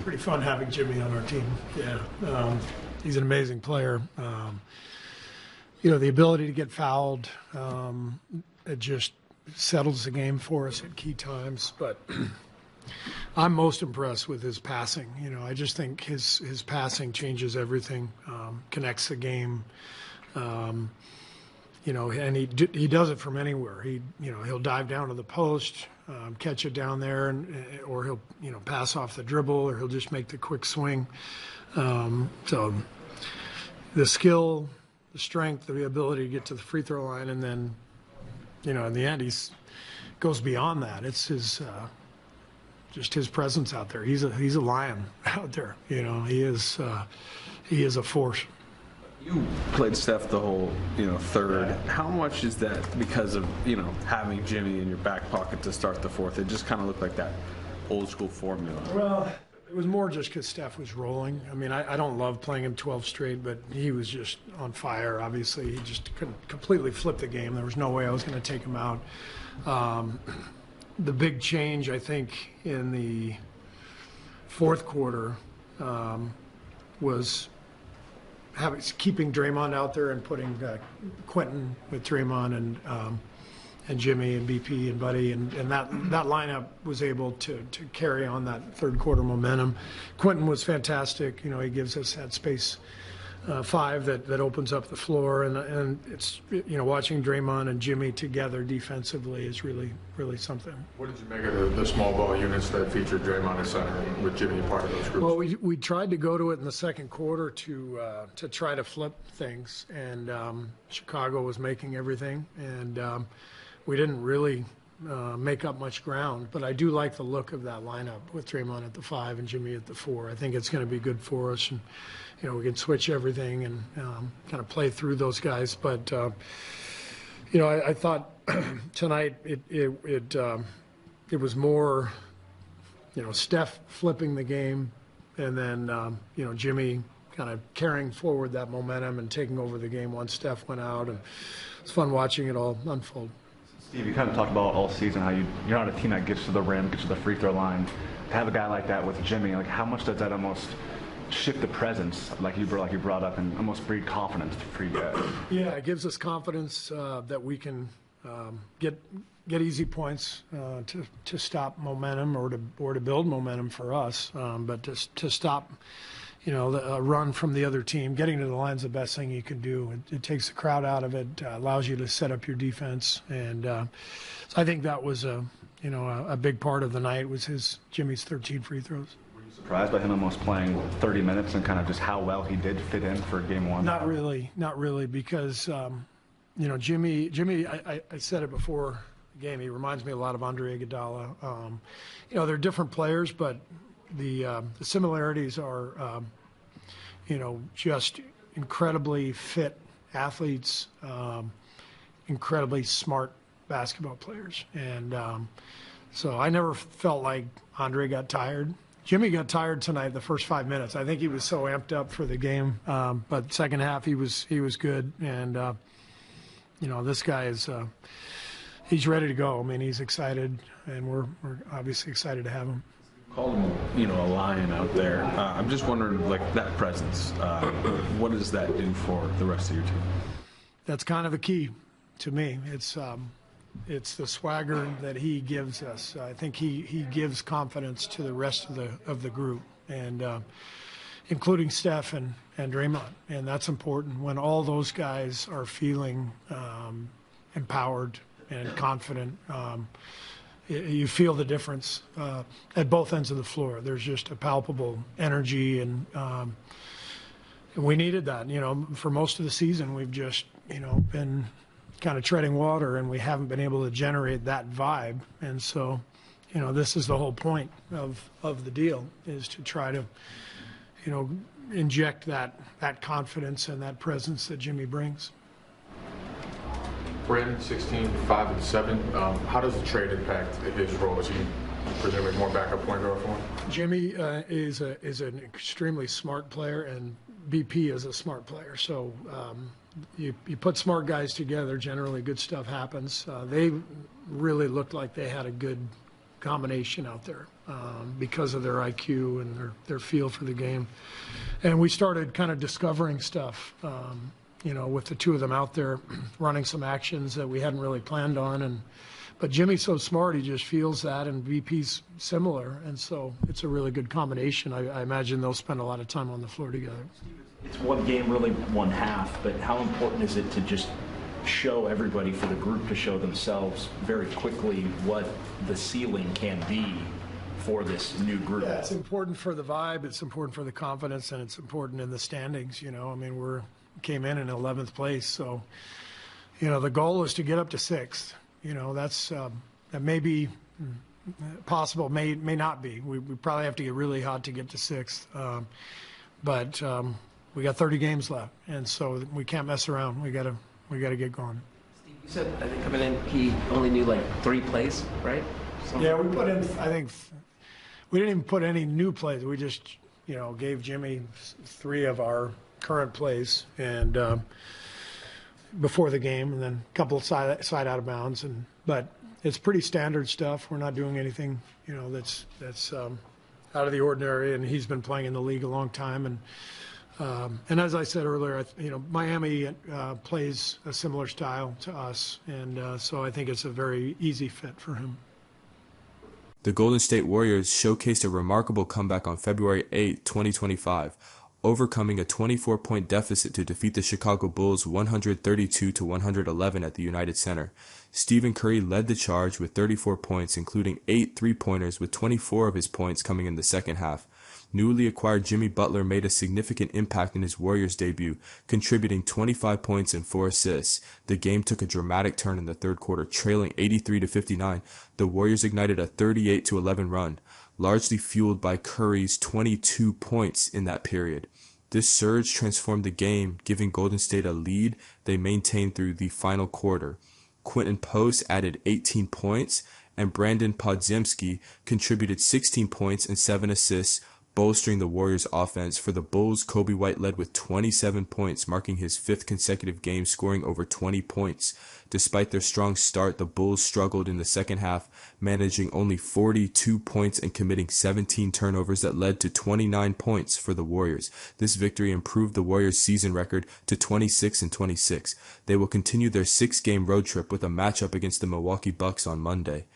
pretty fun having Jimmy on our team. Yeah, he's an amazing player. The ability to get fouled, it just settles the game for us at key times. But I'm most impressed with his passing. I just think his passing changes everything, connects the game. And he does it from anywhere. He'll dive down to the post, catch it down there, or he'll pass off the dribble, or he'll just make the quick swing. So the skill, the strength, the ability to get to the free throw line, and then in the end goes beyond that. It's just his presence out there. He's a lion out there. He is a force. You played Steph the whole, third. How much is that because of, having Jimmy in your back pocket to start the fourth? It just kind of looked like that old school formula. Well, it was more just because Steph was rolling. I mean, I don't love playing him 12 straight, but he was just on fire, obviously. He just couldn't completely flip the game. There was no way I was going to take him out. The big change, I think, in the fourth quarter was keeping Draymond out there and putting Quentin with Draymond and Jimmy and BP and Buddy, and that lineup was able to carry on that third quarter momentum. Quentin was fantastic. He gives us that space five that opens up the floor, and it's watching Draymond and Jimmy together defensively is really something. What did you make of the small ball units that featured Draymond at center with Jimmy part of those groups? Well, we tried to go to it in the second quarter to try to flip things, and Chicago was making everything, and we didn't really make up much ground. But I do like the look of that lineup with Draymond at the 5 and Jimmy at the 4. I think it's going to be good for us, and we can switch everything and kind of play through those guys. But I thought tonight it was more Steph flipping the game, and then Jimmy kind of carrying forward that momentum and taking over the game once Steph went out, and it's fun watching it all unfold. Steve, you kind of talked about all season how you're not a team that gets to the rim, gets to the free throw line. To have a guy like that with Jimmy, like how much does that almost shift the presence, like you brought up, and almost breed confidence for you guys? Yeah, it gives us confidence that we can get easy points to stop momentum or to build momentum for us, but to stop a run from the other team. Getting to the line's the best thing you can do. It takes the crowd out of it, allows you to set up your defense, and so I think that was a big part of the night was Jimmy's 13 free throws. Were you surprised by him almost playing 30 minutes and kind of just how well he did fit in for game one? Not really, because Jimmy. I said it before the game. He reminds me a lot of Andre Iguodala. They're different players, but the similarities are, just incredibly fit athletes, incredibly smart basketball players. And so I never felt like Andre got tired. Jimmy got tired tonight the first 5 minutes. I think he was so amped up for the game. But second half he was good. And, this guy is he's ready to go. I mean, he's excited, and we're obviously excited to have him. Called him, a lion out there. I'm just wondering, like, that presence, what does that do for the rest of your team? That's kind of the key to me. It's the swagger that he gives us. I think he gives confidence to the rest of the group, and including Steph and Draymond. And that's important when all those guys are feeling empowered and confident. You feel the difference at both ends of the floor. There's just a palpable energy, and we needed that. For most of the season, we've just, been kind of treading water, and we haven't been able to generate that vibe. And so, this is the whole point of the deal, is to try to, inject that confidence and that presence that Jimmy brings. Brandon, 16, 5 and 7. How does the trade impact his role? Is he presumably more backup point guard for him? Jimmy is an extremely smart player, and BP is a smart player. So you put smart guys together, generally good stuff happens. They really looked like they had a good combination out there because of their IQ and their feel for the game. And we started kind of discovering stuff, with the two of them out there running some actions that we hadn't really planned on. But Jimmy's so smart, he just feels that, and VP's similar. And so it's a really good combination. I imagine they'll spend a lot of time on the floor together. It's one game, really one half, but how important is it to just show everybody, for the group to show themselves very quickly what the ceiling can be for this new group? Yeah, it's important for the vibe, it's important for the confidence, and it's important in the standings. We came in 11th place, so the goal is to get up to 6th. That may be possible, may not be. We probably have to get really hot to get to 6th, but we got 30 games left, and so we can't mess around. We got to get going. Steve, you said I think coming in he only knew like 3 plays, right? Yeah, we put in. I think we didn't even put any new plays. We just gave Jimmy 3 of our current plays and before the game, and then a couple of side out of bounds. But it's pretty standard stuff. We're not doing anything that's out of the ordinary. And he's been playing in the league a long time. And as I said earlier, Miami plays a similar style to us, and so I think it's a very easy fit for him. The Golden State Warriors showcased a remarkable comeback on February 8, 2025, overcoming a 24-point deficit to defeat the Chicago Bulls 132-111 at the United Center. Stephen Curry led the charge with 34 points, including 8 three-pointers, with 24 of his points coming in the second half. Newly acquired Jimmy Butler made a significant impact in his Warriors debut, contributing 25 points and 4 assists. The game took a dramatic turn in the third quarter, trailing 83-59. The Warriors ignited a 38-11 run, largely fueled by Curry's 22 points in that period. This surge transformed the game, giving Golden State a lead they maintained through the final quarter. Quentin Post added 18 points, and Brandon Podziemski contributed 16 points and 7 assists, bolstering the Warriors' offense. For the Bulls, Kobe White led with 27 points, marking his 5th consecutive game scoring over 20 points. Despite their strong start, the Bulls struggled in the second half, managing only 42 points and committing 17 turnovers that led to 29 points for the Warriors. This victory improved the Warriors' season record to 26-26. They will continue their 6-game road trip with a matchup against the Milwaukee Bucks on Monday.